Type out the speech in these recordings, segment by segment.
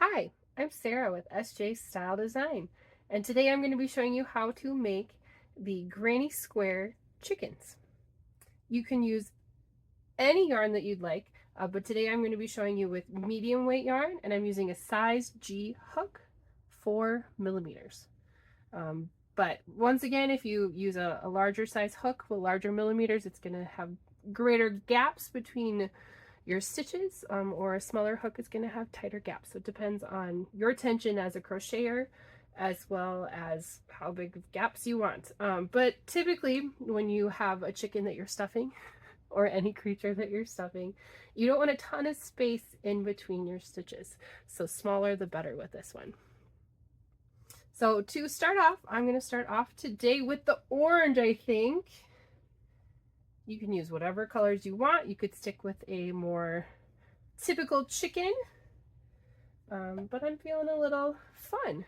Hi, I'm Sarah with SJStyleDesign, and today I'm going to be showing you how to make the granny square chickens. You can use any yarn that you'd like, but today I'm going to be showing you with medium weight yarn, and I'm using a size G hook, 4 millimeters. But once again, if you use a larger size hook with larger millimeters, it's going to have greater gaps between your stitches, or a smaller hook is going to have tighter gaps. So it depends on your tension as a crocheter as well as how big of gaps you want. But typically when you have a chicken that you're stuffing or any creature that you're stuffing, you don't want a ton of space in between your stitches. So smaller the better with this one. So to start off, I'm going to start off today with the orange, I think. You can use whatever colors you want. You could stick with a more typical chicken, but I'm feeling a little fun.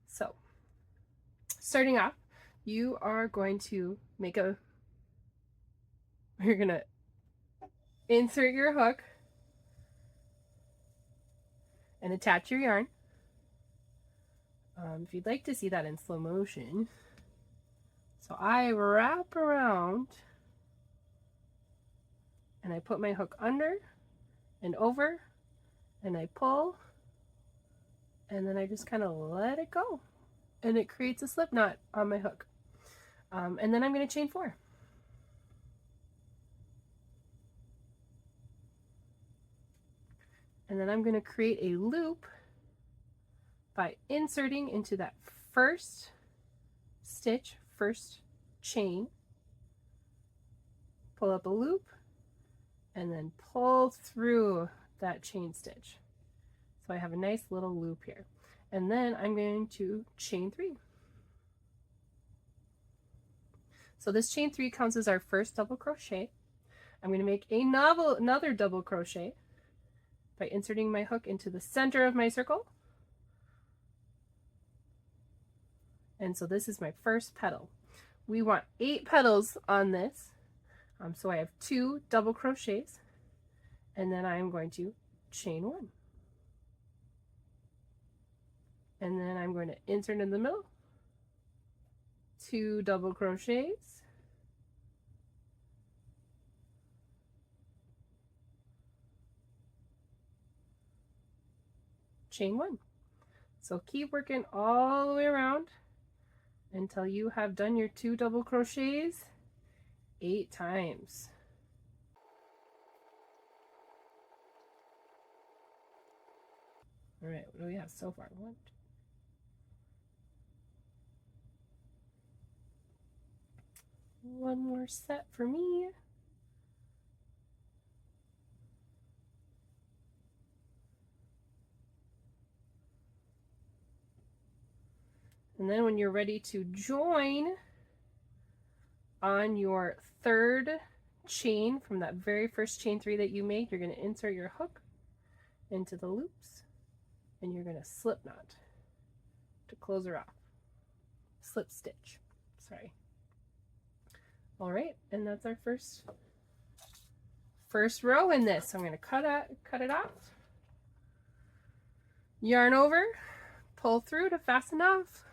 So starting off, you are going to you're going to insert your hook and attach your yarn. If you'd like to see that in slow motion. So I wrap around and I put my hook under and over and I pull and then I just kind of let it go and it creates a slip knot on my hook. And then I'm going to chain 4. And then I'm going to create a loop by inserting into that first stitch, first chain, pull up a loop, and then pull through that chain stitch. So I have a nice little loop here. And then I'm going to chain 3. So this chain 3 counts as our first double crochet. I'm going to make another double crochet by inserting my hook into the center of my circle. And so this is my first petal. We want 8 petals on this. So I have 2 double crochets, and then I'm going to chain 1. And then I'm going to insert in the middle, 2 double crochets, chain 1. So keep working all the way around until you have done your 2 double crochets 8 times. All right, what do we have so far? 1, 2. One more set for me. And then when you're ready to join on your 3rd chain from that very first chain 3 that you made, you're going to insert your hook into the loops and you're going to slip knot to close her off. Slip stitch, sorry. All right, and that's our first row in this. So I'm going to cut it off, yarn over, pull through to fasten off.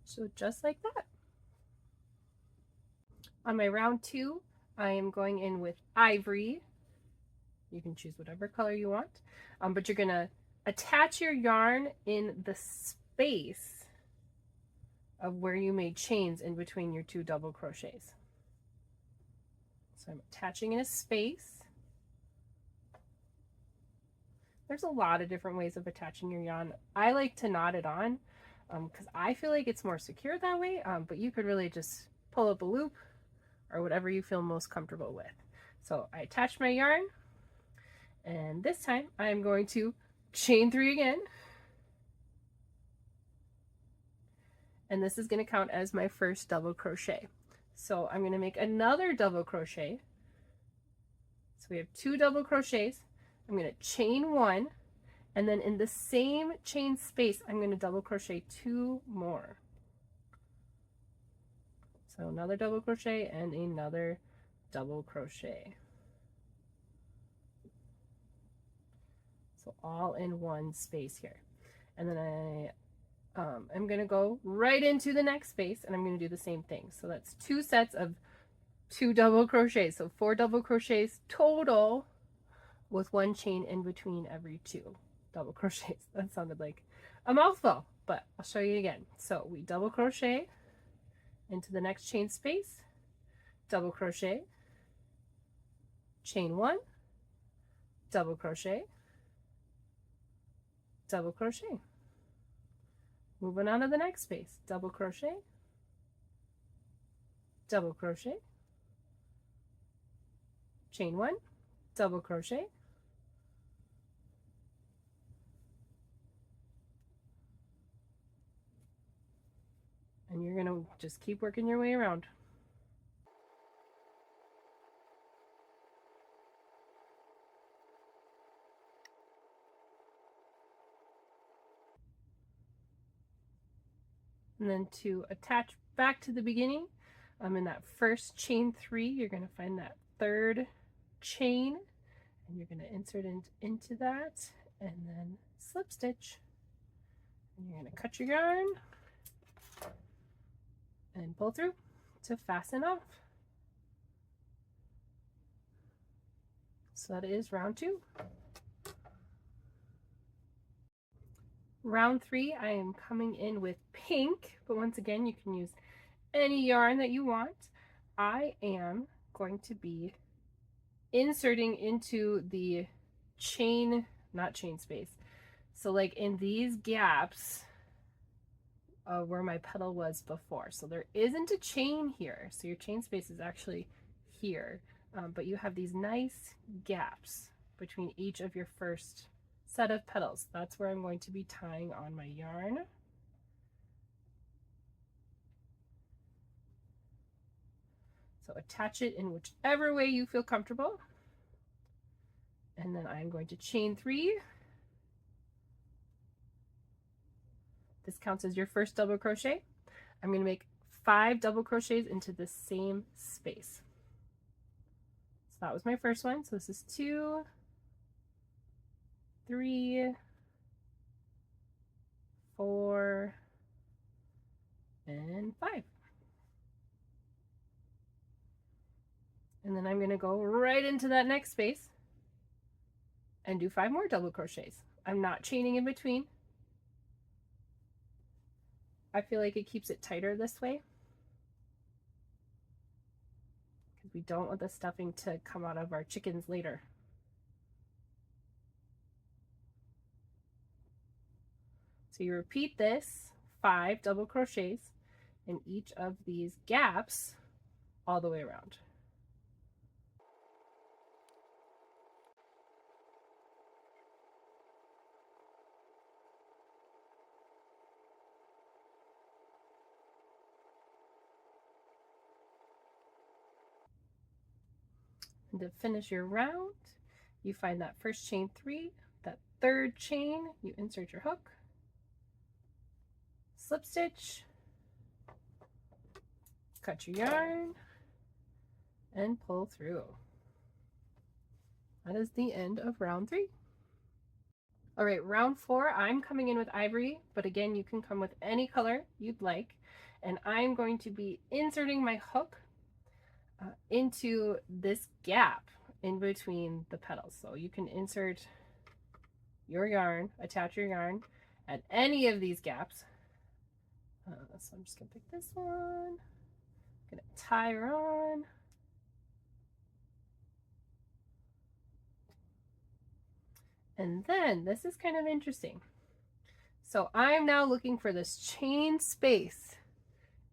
So just like that. On my round 2, I am going in with ivory. You can choose whatever color you want, but you're going to attach your yarn in the space of where you made chains in between your 2 double crochets. So I'm attaching in a space. There's a lot of different ways of attaching your yarn. I like to knot it on because I feel like it's more secure that way, but you could really just pull up a loop or whatever you feel most comfortable with. So I attach my yarn, and this time I'm going to chain 3 again. And this is going to count as my first double crochet. So I'm going to make another double crochet. So we have 2 double crochets. I'm going to chain 1, and then in the same chain space, I'm going to double crochet 2 more. So another double crochet and another double crochet. So all in one space here. And then I'm going to go right into the next space and I'm going to do the same thing. So that's 2 sets of 2 double crochets. So 4 double crochets total with 1 chain in between every 2 double crochets. That sounded like a mouthful, but I'll show you again. So we double crochet into the next chain space, double crochet, chain 1, double crochet, double crochet. Moving on to the next space, double crochet, double crochet, chain 1, double crochet, and you're going to just keep working your way around. And then to attach back to the beginning, in that first chain 3, you're going to find that 3rd chain and you're going to insert into that and then slip stitch. And you're going to cut your yarn and pull through to fasten off. So that is round 2. Round 3, I am coming in with pink, but once again, you can use any yarn that you want. I am going to be inserting into the chain, not chain space. So like in these gaps where my petal was before. So there isn't a chain here. So your chain space is actually here, but you have these nice gaps between each of your first set of petals. That's where I'm going to be tying on my yarn. So attach it in whichever way you feel comfortable. And then I'm going to chain 3. This counts as your first double crochet. I'm going to make 5 double crochets into the same space. So that was my first one. So this is 2, 3, 4, and 5. And then I'm going to go right into that next space and do 5 more double crochets. I'm not chaining in between. I feel like it keeps it tighter this way because we don't want the stuffing to come out of our chickens later. So you repeat this 5 double crochets in each of these gaps all the way around. And to finish your round, you find that first chain 3, that 3rd chain, you insert your hook, slip stitch, cut your yarn, and pull through. That is the end of round 3. All right, round 4, I'm coming in with ivory, but again, you can come with any color you'd like. And I'm going to be inserting my hook into this gap in between the petals. So you can insert your yarn, attach your yarn at any of these gaps. So I'm just gonna pick this one, gonna tie her on. And then this is kind of interesting. So I'm now looking for this chain space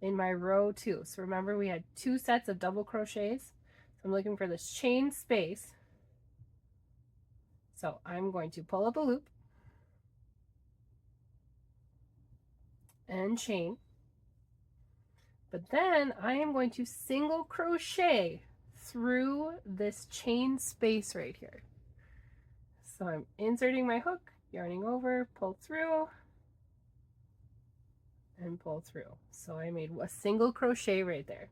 in my row 2. So remember we had 2 sets of double crochets. So I'm looking for this chain space. So I'm going to pull up a loop and chain. But then I am going to single crochet through this chain space right here. So I'm inserting my hook, yarning over, pull through, and pull through. So I made a single crochet right there.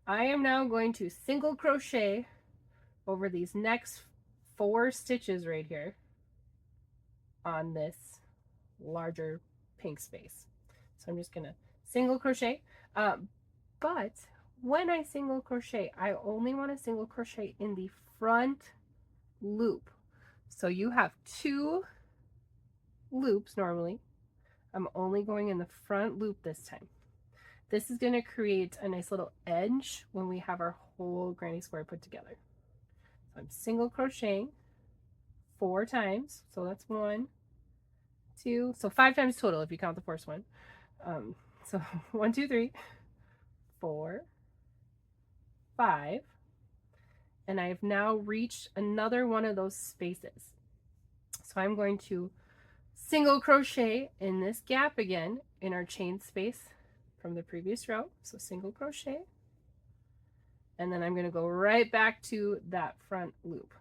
I am now going to single crochet over these next 4 stitches right here. on this larger pink space. So I'm just gonna single crochet, but when I single crochet, I only want to single crochet in the front loop. So you have 2 loops normally. I'm only going in the front loop this time. This is going to create a nice little edge when we have our whole granny square put together. So I'm single crocheting 4 times. So that's 1, 2, so 5 times total if you count the first one. So 1, 2, 3, 4, 5, and I've now reached another one of those spaces. So I'm going to single crochet in this gap again in our chain space from the previous row. So single crochet, and then I'm going to go right back to that front loop.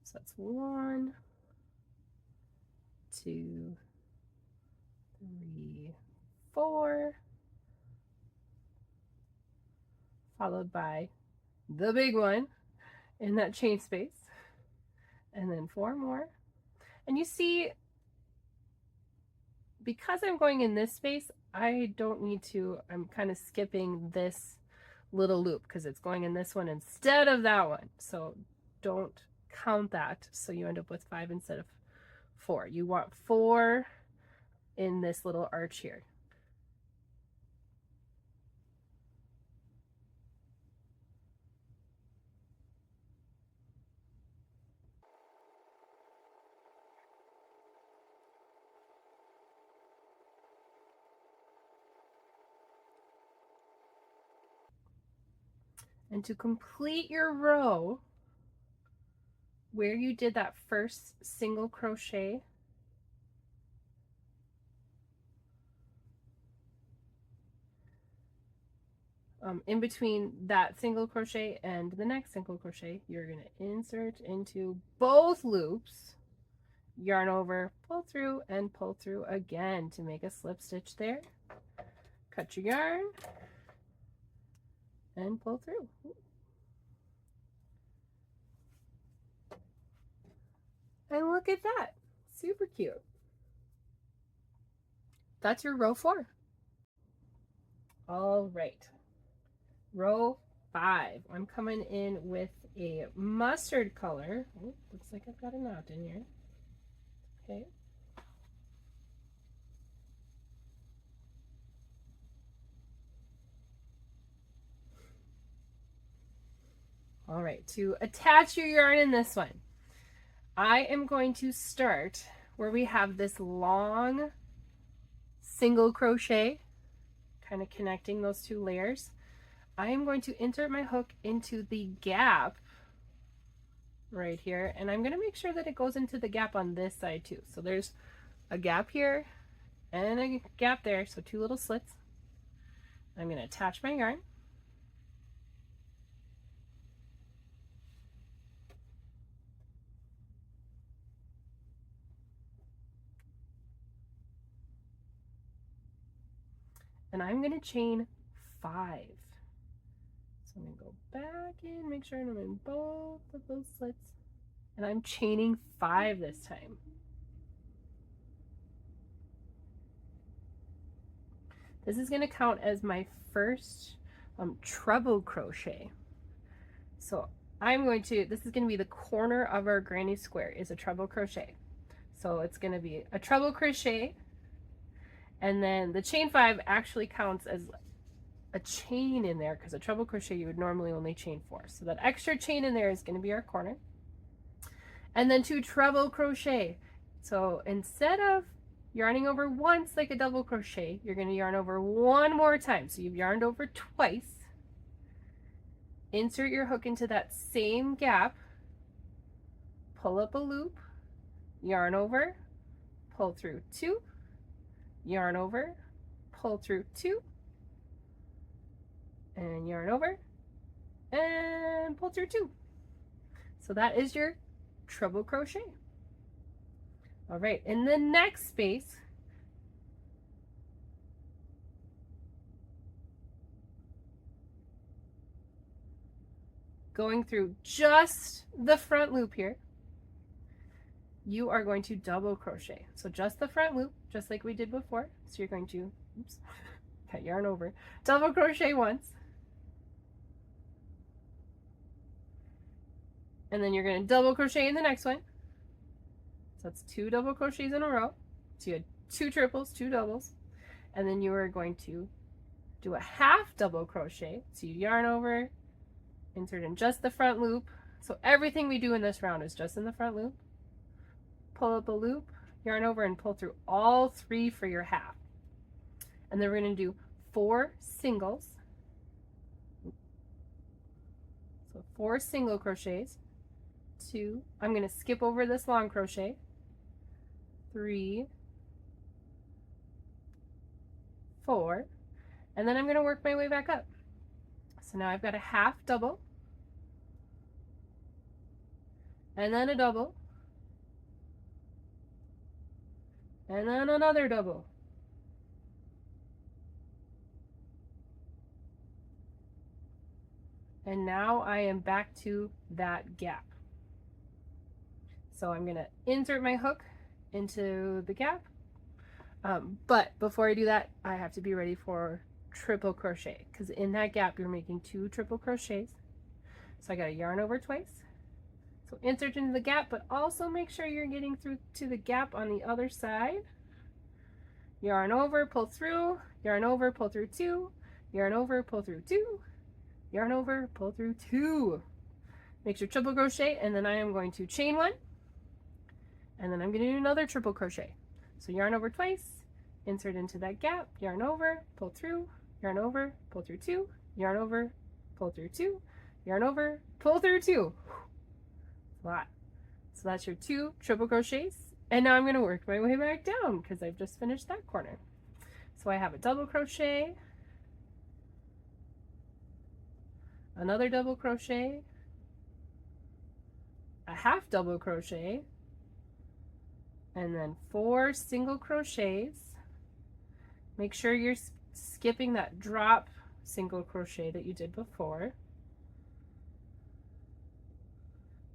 So that's 1, 2, 3, 4, followed by the big one in that chain space, and then 4 more. And you see, because I'm going in this space, I don't need to, I'm kind of skipping this little loop because it's going in this one instead of that one. So don't count that. So you end up with 5 instead of 4. You want 4 in this little arch here. And to complete your row where you did that first single crochet, in between that single crochet and the next single crochet, you're going to insert into both loops, yarn over, pull through, and pull through again to make a slip stitch there. Cut your yarn and pull through. And look at that, super cute. That's your row 4. All right, row 5. I'm coming in with a mustard color. Oh, looks like I've got a knot in here. Okay. All right, to attach your yarn in this one, I am going to start where we have this long single crochet, kind of connecting those 2 layers. I am going to insert my hook into the gap right here, and I'm going to make sure that it goes into the gap on this side too. So there's a gap here and a gap there, so 2 little slits. I'm going to attach my yarn. And I'm going to chain 5. So I'm going to go back in, make sure I'm in both of those slits, and I'm chaining 5 this time. This is going to count as my first treble crochet. So I'm going to, this is going to be the corner of our granny square is a treble crochet. So it's going to be a treble crochet, and then the chain 5 actually counts as a chain in there because a treble crochet you would normally only chain 4. So that extra chain in there is going to be our corner. And then 2 treble crochet. So instead of yarning over once like a double crochet, you're going to yarn over 1 more time. So you've yarned over twice. Insert your hook into that same gap, pull up a loop, yarn over, pull through 2, yarn over, pull through 2, and yarn over, and pull through 2. So that is your treble crochet. All right, in the next space, going through just the front loop here, you are going to double crochet. So just the front loop, just like we did before. So you're going to, oops, cut yarn over, double crochet once, and then you're going to double crochet in the next one. So that's 2 double crochets in a row. So you had 2 triples, 2 doubles, and then you are going to do a half double crochet. So you yarn over, insert in just the front loop. So everything we do in this round is just in the front loop. Pull up a loop, yarn over, and pull through all 3 for your half. And then we're going to do 4 singles. So 4 single crochets. 2, I'm going to skip over this long crochet. 3, 4, and then I'm going to work my way back up. So now I've got a half double, and then a double, and then another double. And now I am back to that gap. So I'm going to insert my hook into the gap. But before I do that, I have to be ready for triple crochet, because in that gap you're making 2 triple crochets. So I got to yarn over twice. So insert into the gap, but also make sure you're getting through to the gap on the other side. Yarn over, pull through, yarn over, pull through 2, yarn over, pull through 2, yarn over, pull through 2. Make your triple crochet, and then I am going to chain 1, and then I'm going to do another triple crochet. So yarn over twice, insert into that gap, yarn over, pull through, yarn over, pull through 2, yarn over, pull through 2, yarn over, pull through 2. A lot. So that's your 2 triple crochets. And now I'm going to work my way back down because I've just finished that corner. So I have a double crochet, another double crochet, a half double crochet, and then 4 single crochets. Make sure you're skipping that drop single crochet that you did before.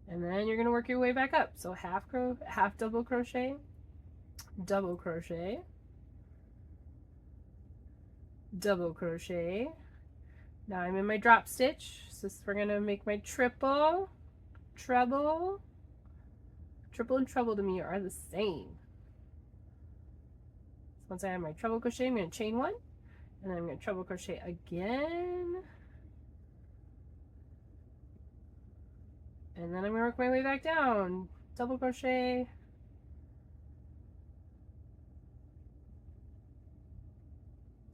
And then you're going to work your way back up. So half double crochet, double crochet, double crochet. Now I'm in my drop stitch. So we're going to make my triple, treble. Triple and treble to me are the same. So once I have my treble crochet, I'm going to chain 1, and then I'm going to treble crochet again. And then I'm going to work my way back down. Double crochet,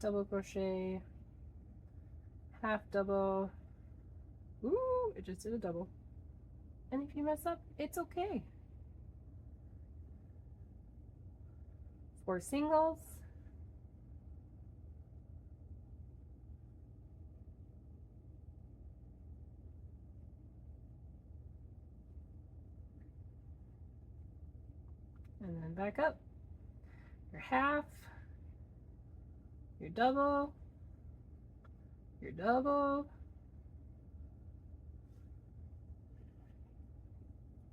double crochet, half double. Ooh, it just did a double. And if you mess up, it's okay. 4 singles, and then back up, your half, your double, your double,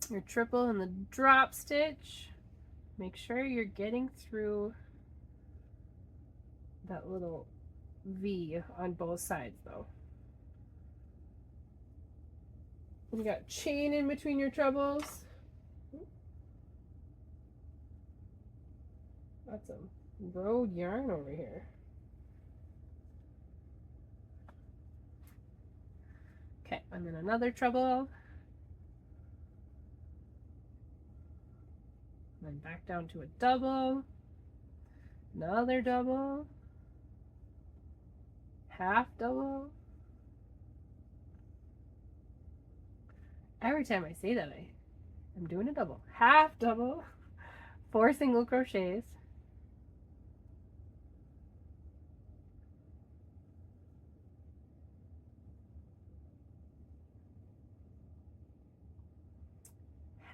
your triple and the drop stitch. Make sure you're getting through that little V on both sides though. You got chain in between your trebles. Got some road yarn over here. Okay, and then another treble. Then back down to a double, another double, half double. Every time I say that, I'm doing a double. Half double, 4 single crochets,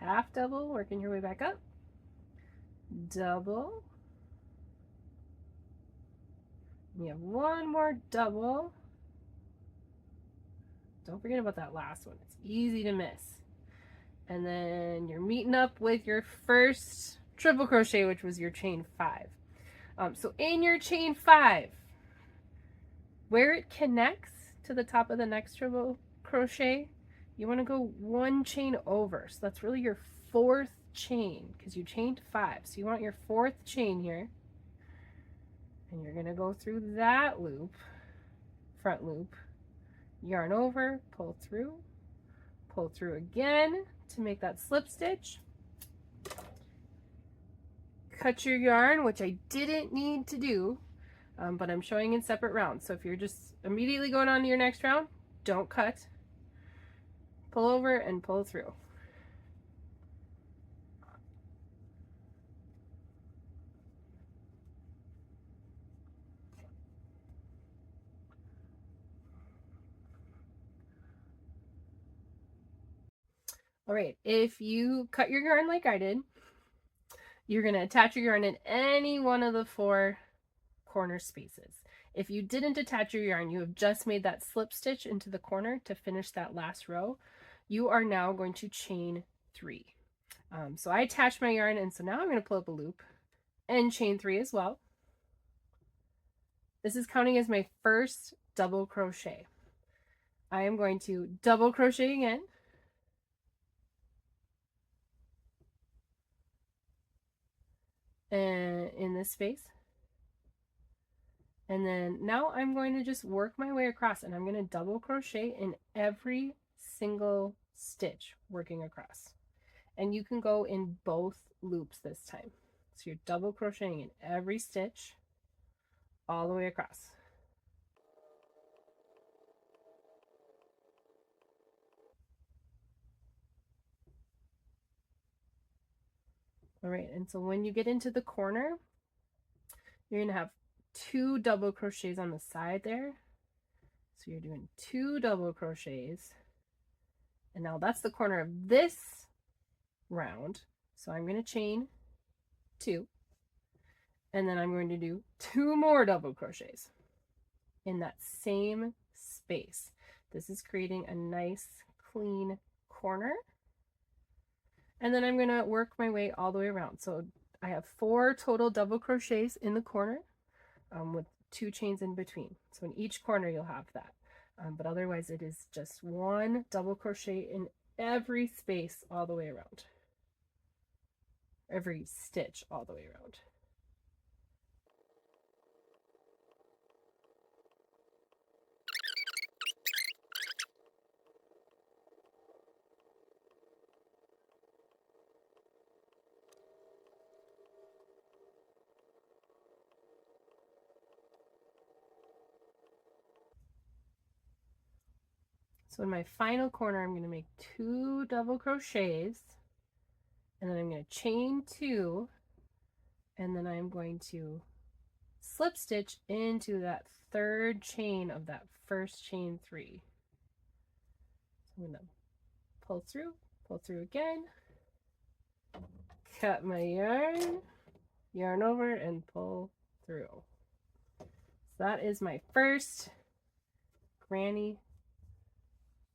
half double, working your way back up, double, you have 1 more double. Don't forget about that last one, it's easy to miss. And then you're meeting up with your first triple crochet, which was your chain 5. So in your chain 5, where it connects to the top of the next triple crochet, you want to go 1 chain over. So that's really your 4th chain, because you chained 5. So you want your 4th chain here, and you're going to go through that loop, front loop, yarn over, pull through again to make that slip stitch. Cut your yarn, which I didn't need to do, but I'm showing in separate rounds. So if you're just immediately going on to your next round, don't cut. Pull over and pull through. All right, if you cut your yarn like I did, you're going to attach your yarn in any one of the 4 corner spaces. If you didn't attach your yarn, you have just made that slip stitch into the corner to finish that last row. You are now going to chain 3. So I attached my yarn, and so now I'm going to pull up a loop and chain 3 as well. This is counting as my first double crochet. I am going to double crochet again. And in this space. And then now I'm going to just work my way across, and I'm going to double crochet in every single stitch working across. And you can go in both loops this time. So you're double crocheting in every stitch all the way across. All right, and so when you get into the corner, you're going to have 2 double crochets on the side there. So you're doing 2 double crochets. And now that's the corner of this round. So I'm going to chain 2. And then I'm going to do 2 more double crochets in that same space. This is creating a nice clean corner. And then I'm going to work my way all the way around. So I have 4 total double crochets in the corner with 2 chains in between. So in each corner you'll have that. But otherwise it is just 1 double crochet in every space all the way around. Every stitch all the way around. So in my final corner, I'm going to make 2 double crochets, and then I'm going to chain 2, and then I'm going to slip stitch into that 3rd chain of that first chain 3. So I'm going to pull through again, cut my yarn over, and pull through. So that is my first granny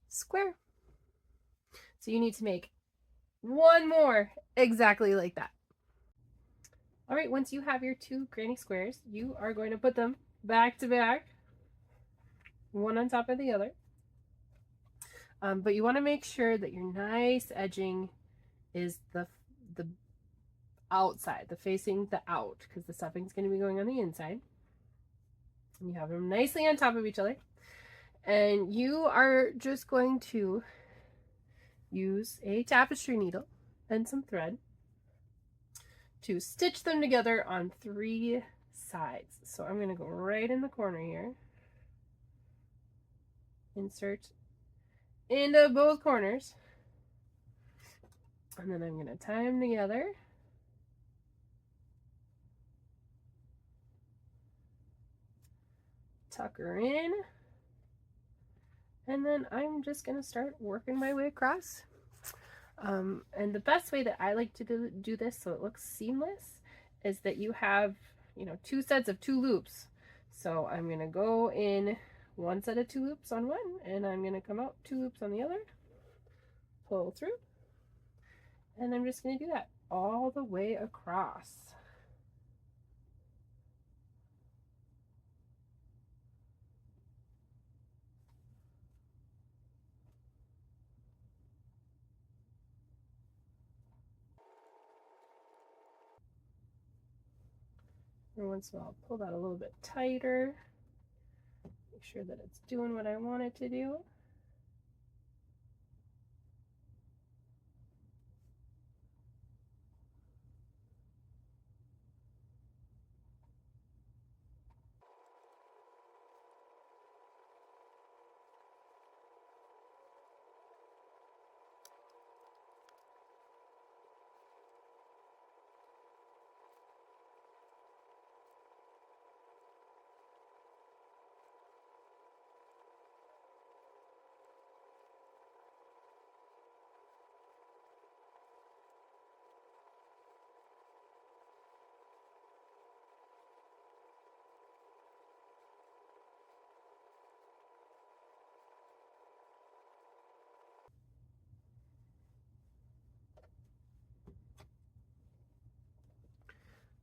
square. So you need to make 1 more exactly like that. All right, once you have your 2 granny squares, you are going to put them back to back, one on top of the other. But you want to make sure that your nice edging is the outside, facing the out, because the stuffing is going to be going on the inside. And you have them nicely on top of each other. And you are just going to use a tapestry needle and some thread to stitch them together on 3 sides. So I'm going to go right in the corner here, insert into both corners, and then I'm going to tie them together. Tuck her in, and then I'm just going to start working my way across. And the best way that I like to do this so it looks seamless is that you have, 2 sets of 2 loops. So I'm going to go in 1 set of 2 loops on one, and I'm going to come out 2 loops on the other, pull through, And I'm just going to do that all the way across. Every once in a while, I'll pull that a little bit tighter. Make sure that it's doing what I want it to do.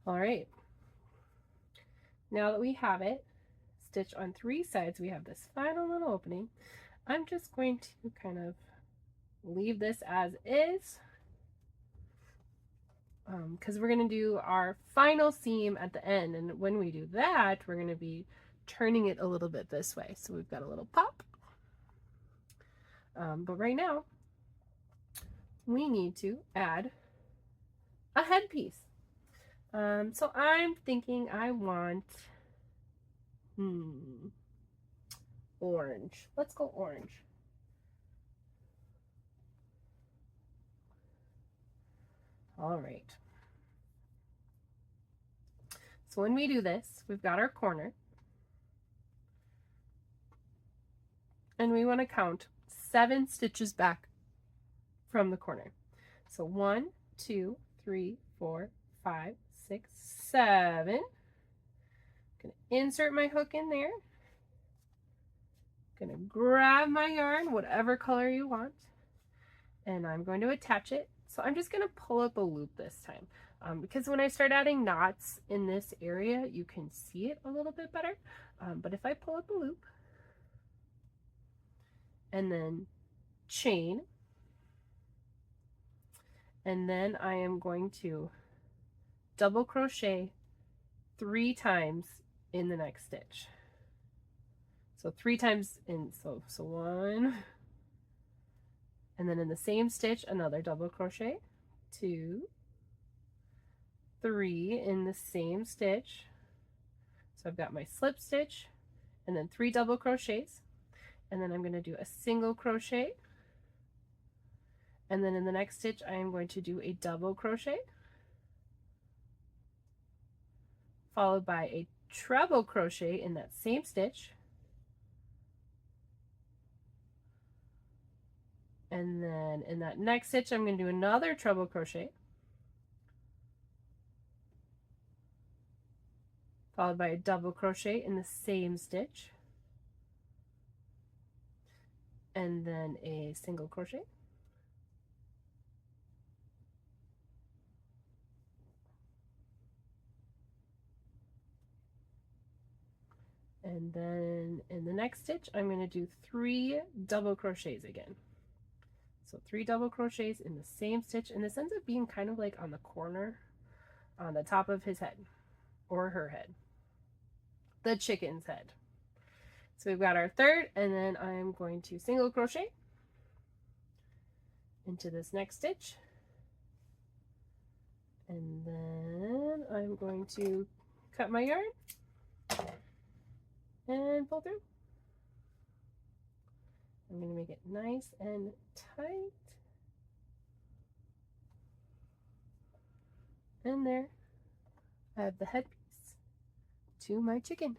All right, now that we have it stitched on 3 sides, we have this final little opening. I'm just going to kind of leave this as is because we're going to do our final seam at the end, and when we do that, we're going to be turning it a little bit this way. So we've got a little pop, but right now we need to add a headpiece. So I'm thinking I want orange. Let's go orange. All right. So when we do this, we've got our corner, and we want to count 7 stitches back from the corner. So 1, 2, 3, 4, 5, 6, 7. I'm going to insert my hook in there. I'm going to grab my yarn, whatever color you want, and I'm going to attach it. So I'm just going to pull up a loop this time because when I start adding knots in this area, you can see it a little bit better. But if I pull up a loop and then chain, and then I am going to double crochet 3 times in the next stitch. So 3 times in, so 1, and then in the same stitch, another double crochet, 2, 3 in the same stitch. So I've got my slip stitch, and then 3 double crochets, and then I'm going to do a single crochet, and then in the next stitch I am going to do a double crochet, followed by a treble crochet in that same stitch, and then in that next stitch I'm going to do another treble crochet, followed by a double crochet in the same stitch, and then a single crochet, and then in the next stitch I'm going to do 3 double crochets again. So 3 double crochets in the same stitch, and this ends up being kind of like on the corner on the top of his head or her head, the chicken's head. So we've got our third, and then I'm going to single crochet into this next stitch, and then I'm going to cut my yarn and pull through. I'm going to make it nice and tight. And there, I have the headpiece to my chicken.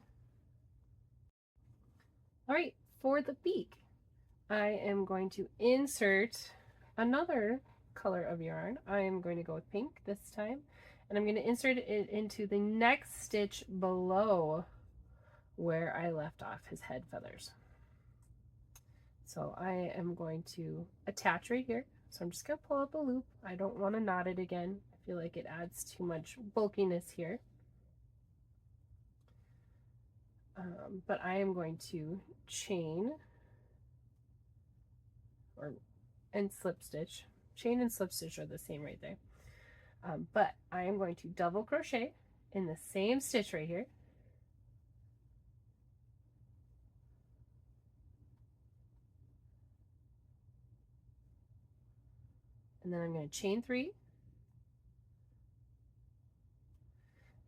All right, for the beak, I am going to insert another color of yarn. I am going to go with pink this time, and I'm going to insert it into the next stitch below where I left off his head feathers. So I am going to attach right here. So I'm just going to pull up a loop. I don't want to knot it again. I feel like it adds too much bulkiness here. But I am going to chain and slip stitch. Chain and slip stitch are the same right there. But I am going to double crochet in the same stitch right here. And then I'm going to chain 3.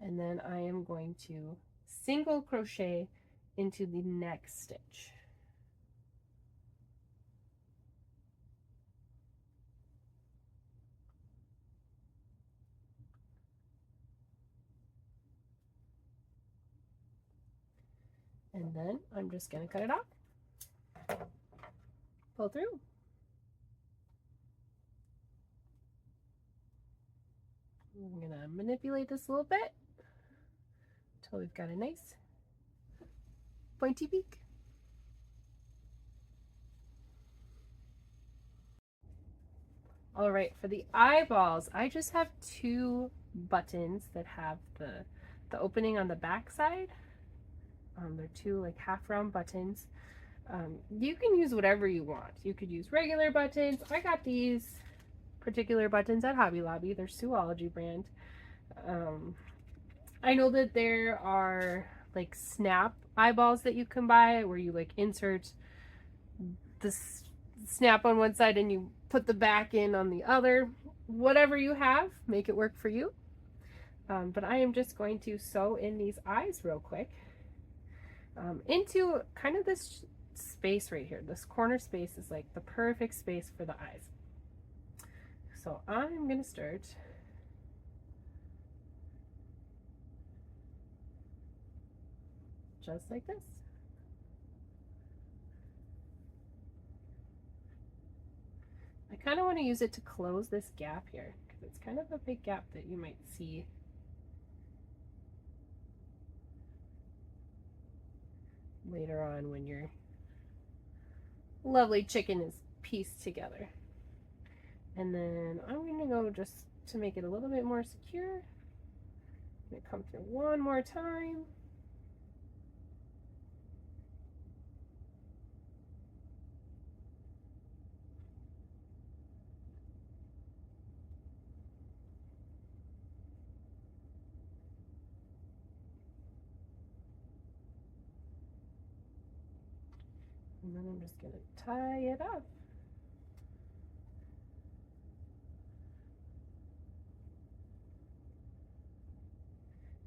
And then I am going to single crochet into the next stitch. And then I'm just going to cut it off. Pull through. I'm going to manipulate this a little bit until we've got a nice pointy beak. All right, for the eyeballs, I just have 2 buttons that have the opening on the back side. They're 2 like half round buttons. You can use whatever you want. You could use regular buttons. I got these particular buttons at Hobby Lobby. They're Suology brand. I know that there are like snap eyeballs that you can buy where you like insert the snap on one side and you put the back in on the other. Whatever you have, make it work for you. But I am just going to sew in these eyes real quick into kind of this space right here. This corner space is like the perfect space for the eyes. So I'm going to start just like this. I kind of want to use it to close this gap here because it's kind of a big gap that you might see later on when your lovely chicken is pieced together. And then I'm going to go just to make it a little bit more secure. I'm going to come through one more time. And then I'm just going to tie it up.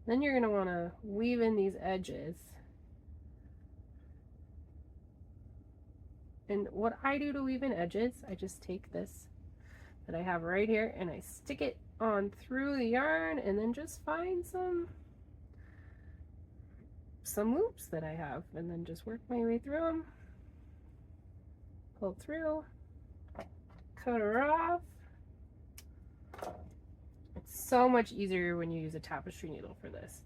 Then you're going to want to weave in these edges. And what I do to weave in edges, I just take this that I have right here and I stick it on through the yarn and then just find some loops that I have and then just work my way through them. Pull through, cut her off. It's so much easier when you use a tapestry needle for this.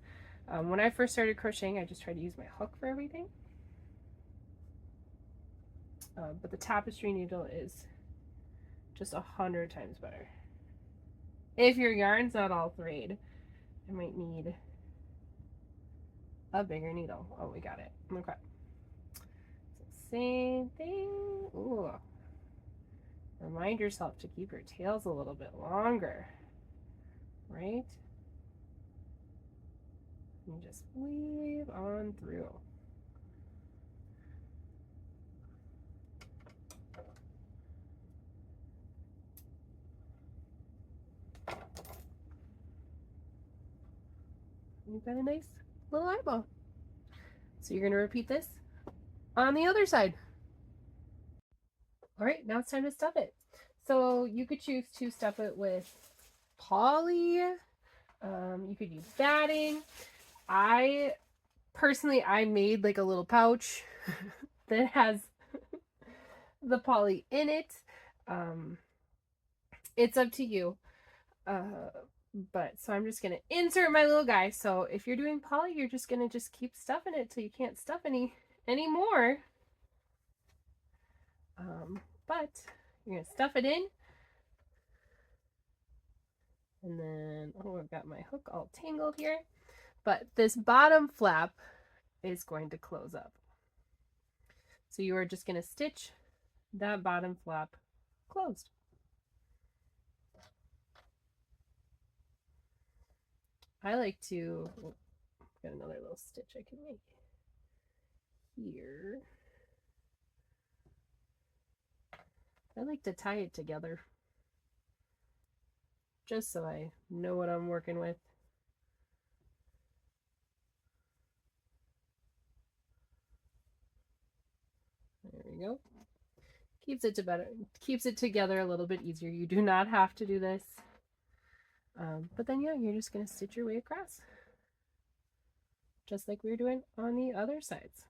When I first started crocheting, I just tried to use my hook for everything. But the tapestry needle is just 100 times better. If your yarn's not all frayed, I might need a bigger needle. Oh, we got it. Okay. So same thing. Ooh. Remind yourself to keep your tails a little bit longer, right? You just weave on through. You've got a nice little eyeball. So you're going to repeat this on the other side. All right, now it's time to stuff it. So you could choose to stuff it with poly. You could use batting. I made like a little pouch that has the poly in it. It's up to you. But so I'm just going to insert my little guy. So if you're doing poly, you're just going to just keep stuffing it till you can't stuff anymore. But you're going to stuff it in And then, oh, I've got my hook all tangled here. But this bottom flap is going to close up. So you are just going to stitch that bottom flap closed. I like to, oh, got another little stitch I can make here. I like to tie it together just so I know what I'm working with. There we go. Keeps it together a little bit easier. You do not have to do this. But then yeah, you're just going to stitch your way across. Just like we were doing on the other sides.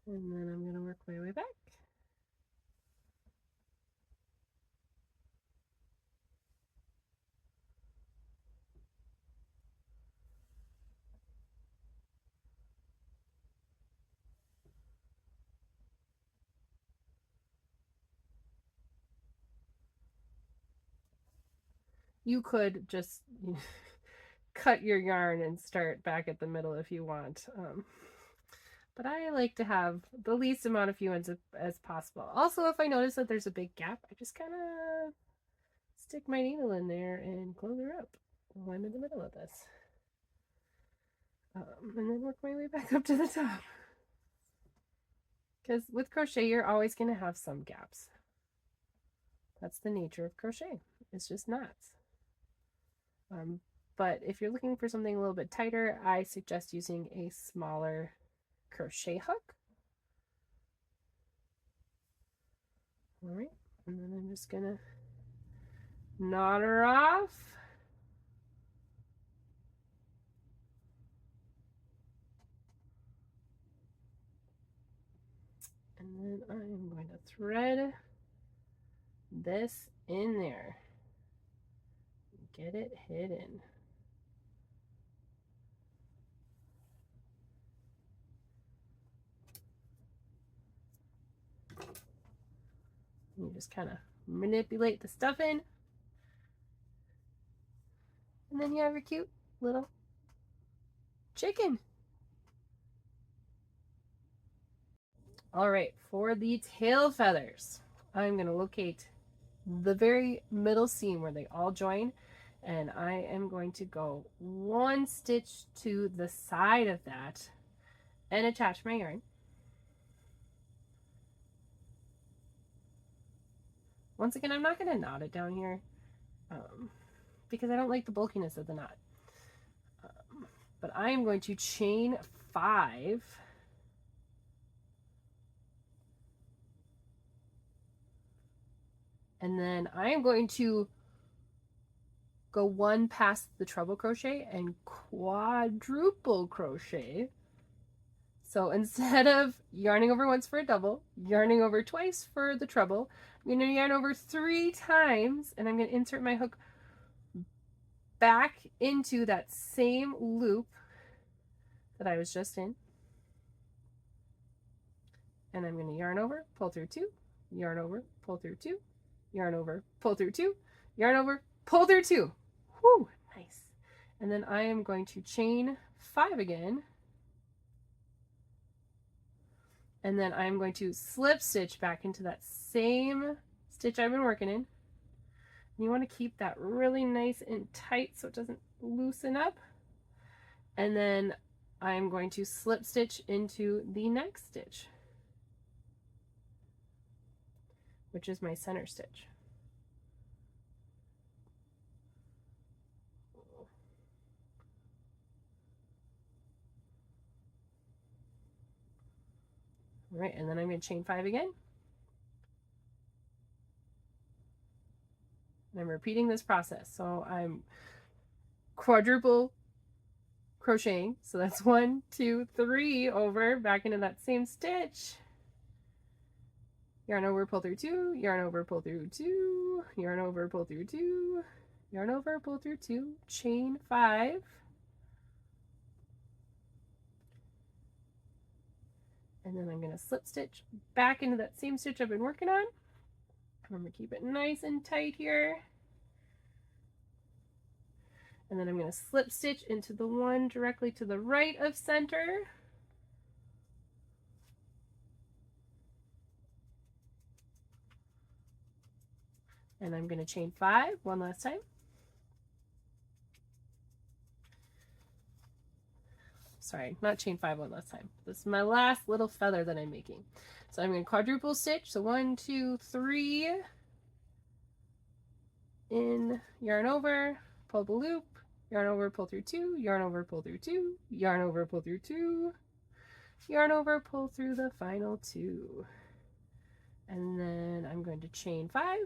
And then I'm going to work my way back. You could just cut your yarn and start back at the middle if you want. But I like to have the least amount of ends as possible. Also, if I notice that there's a big gap, I just kind of stick my needle in there and close her up while I'm in the middle of this. And then work my way back up to the top. Because with crochet, you're always going to have some gaps. That's the nature of crochet. It's just knots. But if you're looking for something a little bit tighter, I suggest using a smaller crochet hook. All right, and then I'm just gonna knot her off. And then I'm going to thread this in there. Get it hidden. You just kind of manipulate the stuff in. And then you have your cute little chicken. All right, for the tail feathers, I'm going to locate the very middle seam where they all join, and I am going to go one stitch to the side of that and attach my yarn. Once again, I'm not going to knot it down here because I don't like the bulkiness of the knot. But I am going to chain 5 and then I am going to go one past the treble crochet and quadruple crochet. So instead of yarning over once for a double, yarning over twice for the treble, I'm going to yarn over 3 times, and I'm going to insert my hook back into that same loop that I was just in. And I'm going to yarn over, pull through 2, yarn over, pull through 2, yarn over, pull through 2, yarn over, pull through 2. Whoo, nice. And then I am going to chain 5 again. And then I'm going to slip stitch back into that same stitch I've been working in. And you want to keep that really nice and tight so it doesn't loosen up. And then I'm going to slip stitch into the next stitch, which is my center stitch. All right, and then I'm going to chain 5 again. And I'm repeating this process. So I'm quadruple crocheting. So that's 1, 2, 3 over, back into that same stitch. Yarn over, pull through 2, yarn over, pull through 2, yarn over, pull through 2, yarn over, pull through 2, chain 5. And then I'm going to slip stitch back into that same stitch I've been working on. I'm going to keep it nice and tight here. And then I'm going to slip stitch into the one directly to the right of center. And I'm going to chain 5 one last time. Sorry, not chain 5 one last time. This is my last little feather that I'm making. So I'm going to quadruple stitch. So 1, 2, 3 in, yarn over, pull the loop, yarn over, pull through 2, yarn over, pull through 2, yarn over, pull through 2, yarn over, pull through the final 2. And then I'm going to chain 5.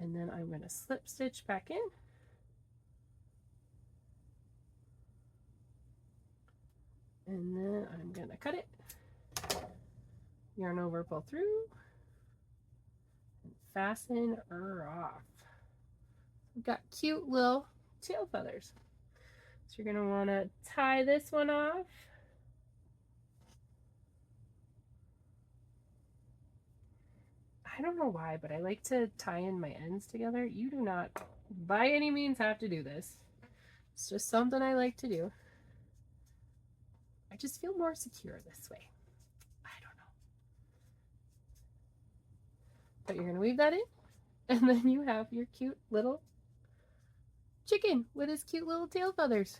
And then I'm going to slip stitch back in. And then I'm going to cut it, yarn over, pull through, and fasten her off. We've got cute little tail feathers. So you're going to want to tie this one off. I don't know why, but I like to tie in my ends together. You do not by any means have to do this. It's just something I like to do. I just feel more secure this way. I don't know. But you're going to weave that in, and then you have your cute little chicken with his cute little tail feathers.